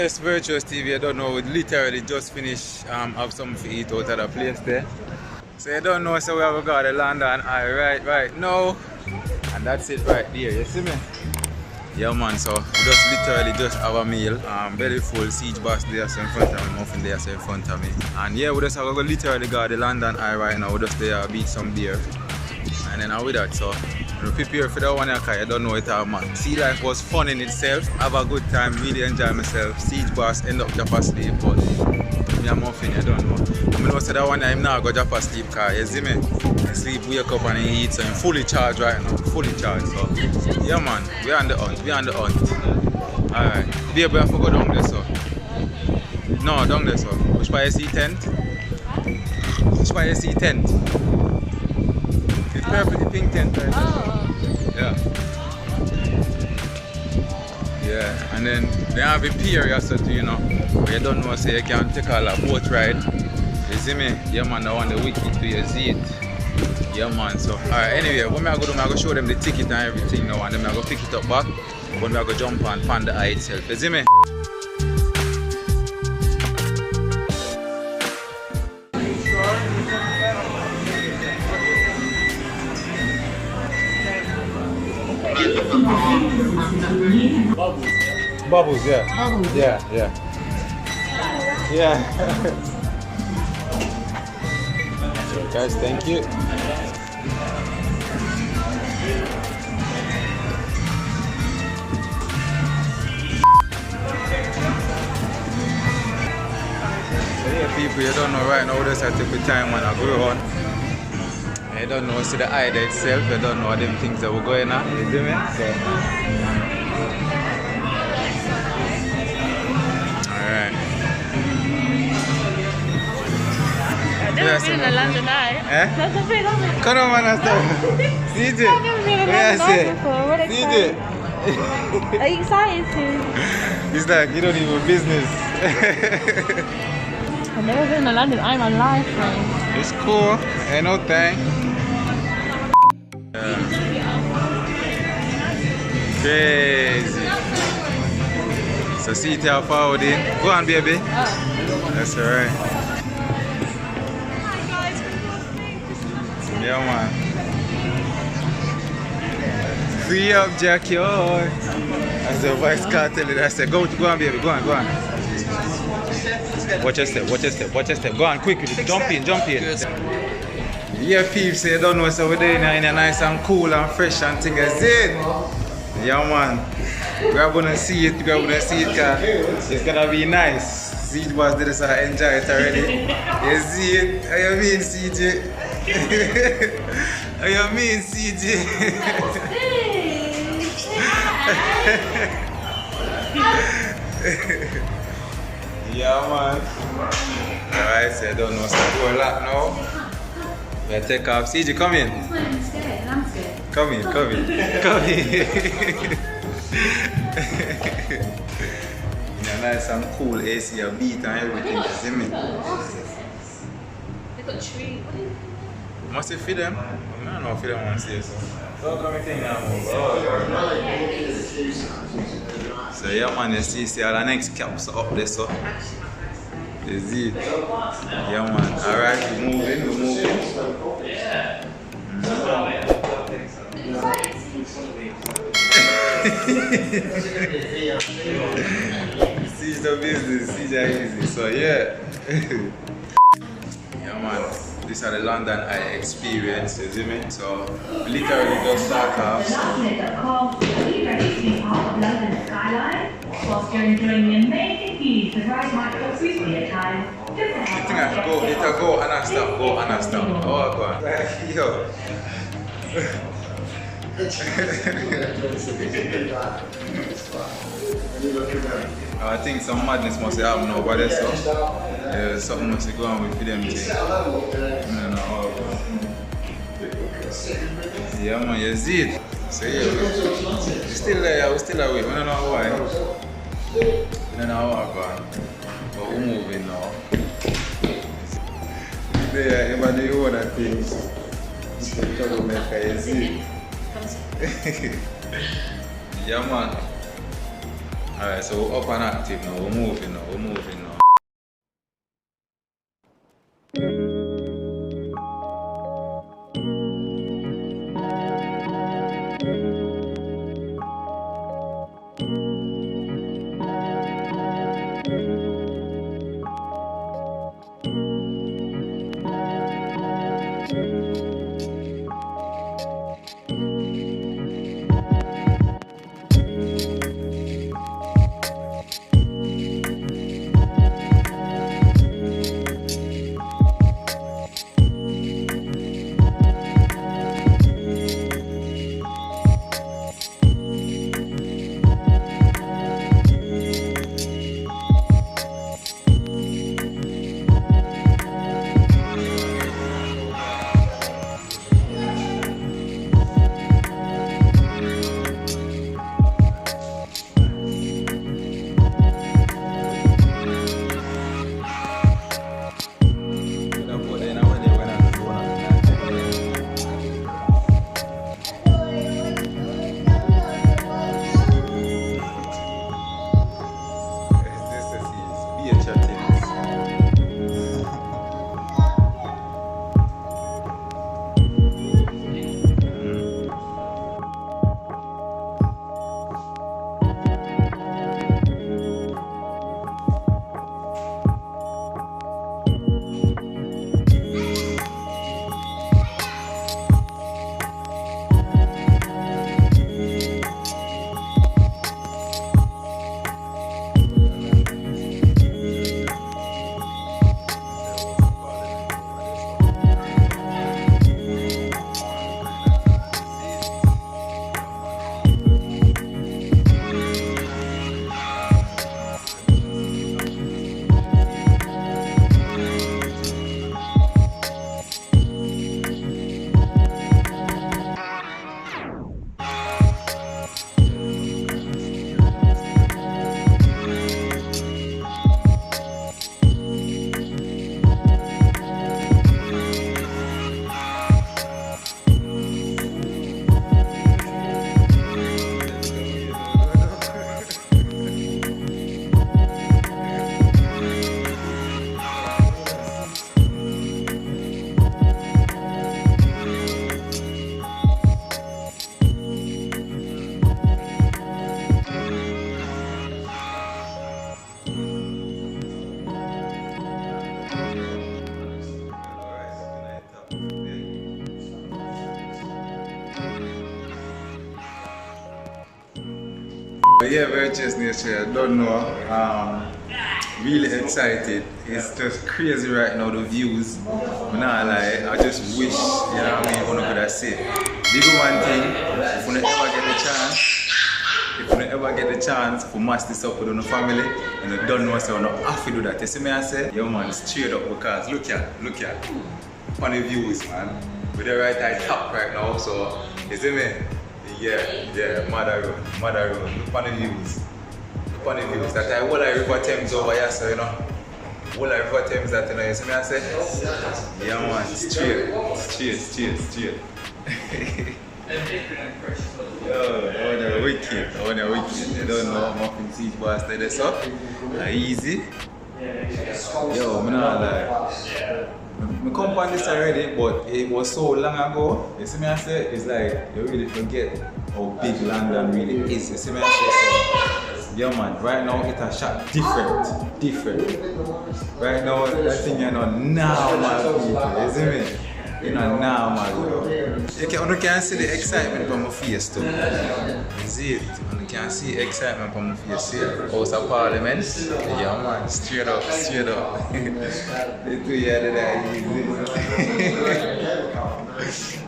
Yes, Virtuous TV, I don't know, we literally just finished have something to eat out of the place there. So you don't know, so we have to go to LONDONEYE right now. And that's it right there, you see me? Yeah man, so we just literally just have a meal. Belly full, siege boss there so in front of me, muffin there so in front of me. And yeah, we just have to literally go to LONDONEYE right now. We just there beat some beer. And then with that, so we prepare for that one because I don't know it all man. Sea life was fun in itself, have a good time, really enjoy myself. Siege boss end up drop asleep, but me and muffin, I don't know. I know say that one I'm not go drop asleep because you see me? I sleep, wake up and I eat, so I'm fully charged right now, fully charged. So yeah man, we're on the hunt, Alright, baby, I have to go down there so. No, down there so. Which part you see tent? Which part you see tent? It's perfectly pink tent right there. Yeah, and then they have a pier also too, you know, where you don't know, say you can take a boat ride. You see me? Yeah man, I want the wicked to you see it. Yeah man, so alright, anyway, what I go do, I go show them the ticket and everything now, and then I go pick it up back when I go jump on Panda Eye itself. You see me? Bubbles, yeah. Bubbles. Yeah. So guys, thank you. So yeah, people, you don't know right now, this I take the time when I go on. I don't know, see the idea itself, I don't know them things that were going on, you see me? So. Alright. I've never been in LONDONEYE. Eh? Come on, man, CJ. I've never been in LONDONEYE before. What excited. Are you excited too? It's like you don't even business. I've never been in London. I'm on live stream. It's cool. Ain't no thing. Crazy. So see it how forward in. Go on, baby. That's alright. Yeah, man. Free up, Jackie. As the voice can't tell it, I said, go on, baby. Go on. Watch your step. Go on, quickly. Jump in. Yeah, peeps, you don't know, so we're there in a nice and cool and fresh and thing as it. Yeah, man. We're gonna see it, cause it's gonna be nice. See it was there, so I enjoy it already. You see it? How you mean, CJ? How you mean, CJ? Yeah, man. Alright, so I don't know, so I go a lot now. We take off. CJ, come in. I'm scared. Come in. In a nice and cool AC, a beat and everything, you see me? They got tree. Must you feed them? I don't know if them want to say so. So yeah man, you see all the next caps up there so. You see it? Yeah man, alright, we're moving. See the business, see the easy, so yeah. Yeah man, these are the LONDONEYE experience, you see me? So we literally just start off. Whilst you're enjoying the amazing views the ride might go briefly at times. I think I have to go and I stop. Oh God. Yo. I think some madness must happen over there, so something must go on with them things. Yeah man, you see it. So yeah, we're still there, we're still away. We don't know why. We don't know how gone. But we're moving now. There, everybody own that things. Troublemaker, you see it. Yeah man. Alright, so we're up and active now. We're moving now. We're moving now. Yeah, Virtuous nature, I don't know. Really excited. It's just crazy right now, the views. But nah, like, I just wish, you know what I mean, I could have said. Big one thing, if you ever get the chance to mash this up with the family, and you don't know, so you don't have to do that. You see me, I say, yo man, straight up, because look at, funny views, man. With the right eye top right now, so, you see me? Yeah, mother road, look on the views. That I will River Thames over here, so you know. Will River Thames that you know, you see me I say? Yeah man, straight. Yo, I want wicked. You don't know how much siege boss did this up. Easy. Yo, I'm not like. I come on this already, but it was so long ago. You see me I say, it's like you really forget how big London really is. You see me I say, so yeah man, right now it has shot different. Right now that thing you know normal people, you see me? You know normal. You can see the excitement on my face too. You see it? You can see excitement on my face here. House of Parliament. Yeah man, straight up. The 2 years that I easy.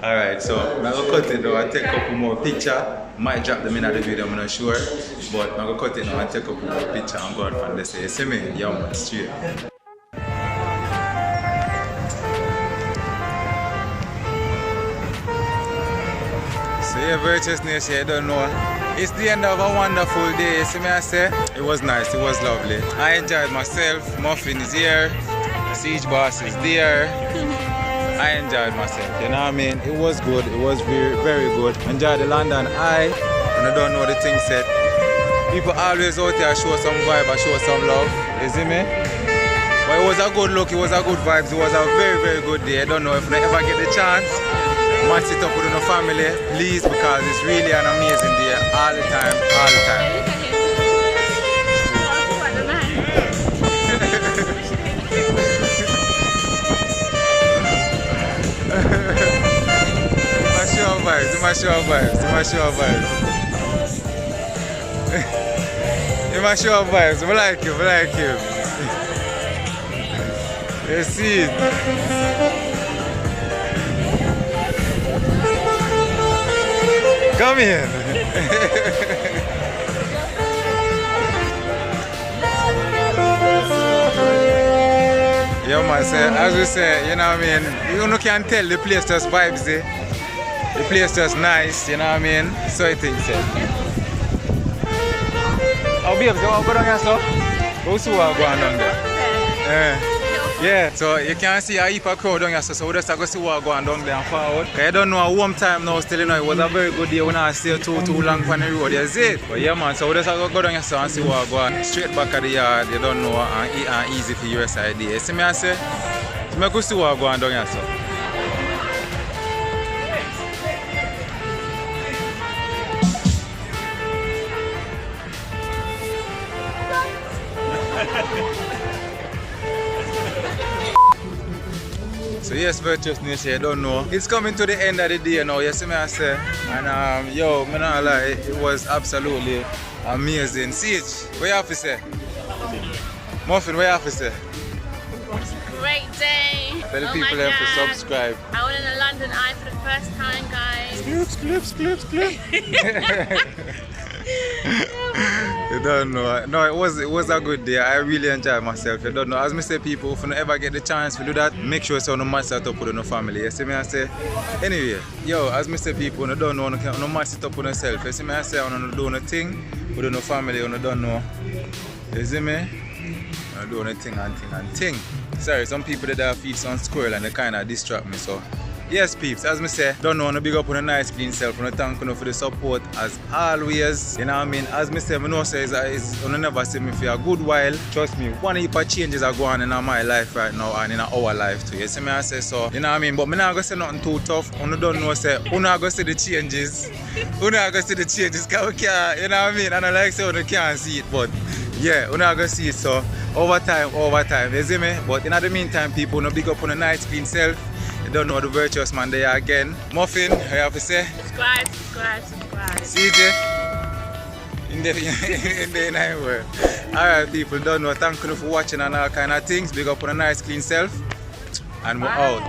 Alright, so I'm going to cut it now and take a couple more pictures. Might drop them in the video, I'm not sure. But I'm going to cut it now and take a couple more pictures and go on from this. You see me? Yeah man, straight. So yeah, Virtuous Nation, I don't know. It's the end of a wonderful day, you see me I say? It was nice, it was lovely. I enjoyed myself, Muffin is here, Siege Boss is there. I enjoyed myself, you know what I mean? It was good, it was very, very good. Enjoyed the London Eye, and I don't know the thing said. People always out there show some vibe and show some love. You see me? But it was a good look, it was a good vibes, it was a very, very good day. I don't know if you ever get the chance, match it up with your family, please, because it's really an amazing day all the time, all the time. My show vibes. I like him. You see it. Come in. Yeah, man, as we say, you know what I mean, you can tell the place just vibes there. The place just nice, you know what I mean? So I think so. Oh, babes, you want to go down here, so? Go see what going on there. Yeah, so you can see a heap of crowd down here, so we just go see what going down there and forward. I don't know, one time now still, you know, it was a very good day when I stay too long on the road, you see it? But yeah, man, so we just go down here so and see what going on. Straight back at the yard, you don't know, and easy for your side there. See me, I say? So I go see what going down here, so. So yes, Virtuous Nation, I don't know. It's coming to the end of the day now, you see me I say. And yo, me not lie, it was absolutely amazing. Siege, what you have to say? Muffin, what you have to say? Great day. Tell the people there to subscribe. I went in the LONDONEYE for the first time, guys. Clips. You don't know. No, it was a good day. I really enjoyed myself. You don't know. As I say, people, if you ever get the chance to do that, make sure you match it up with your family. You see me I say? Anyway, yo, as I say, people, you don't know, you match it up with yourself. You see me I say, you do nothing with your family, you don't know. You see me? You do anything and thing. Sorry, some people that feed some squirrel and they kind of distract me, so. Yes, peeps, as I say, don't know, big up on a nice clean self, and thank you for the support as always. You know what I mean? As I say, I know say you never see me for a good while. Trust me, one heap of changes are going on in my life right now and in our life too. You see me I say so, you know what I mean? But I'm not going to say nothing too tough. You don't know, say, you're not going to see the changes. You're not going to see the changes because we can't, you know what I mean? And I like say you can't see it, but yeah, you're not going to see it. So, over time, you see me? But in the meantime, people, big up on a nice clean self. You don't know the Virtuous man there again. Muffin, what you have to say? Subscribe. CJ? In the night word. Alright people, don't know. Thank you for watching and all kind of things. Big up on a nice clean self. And we're out.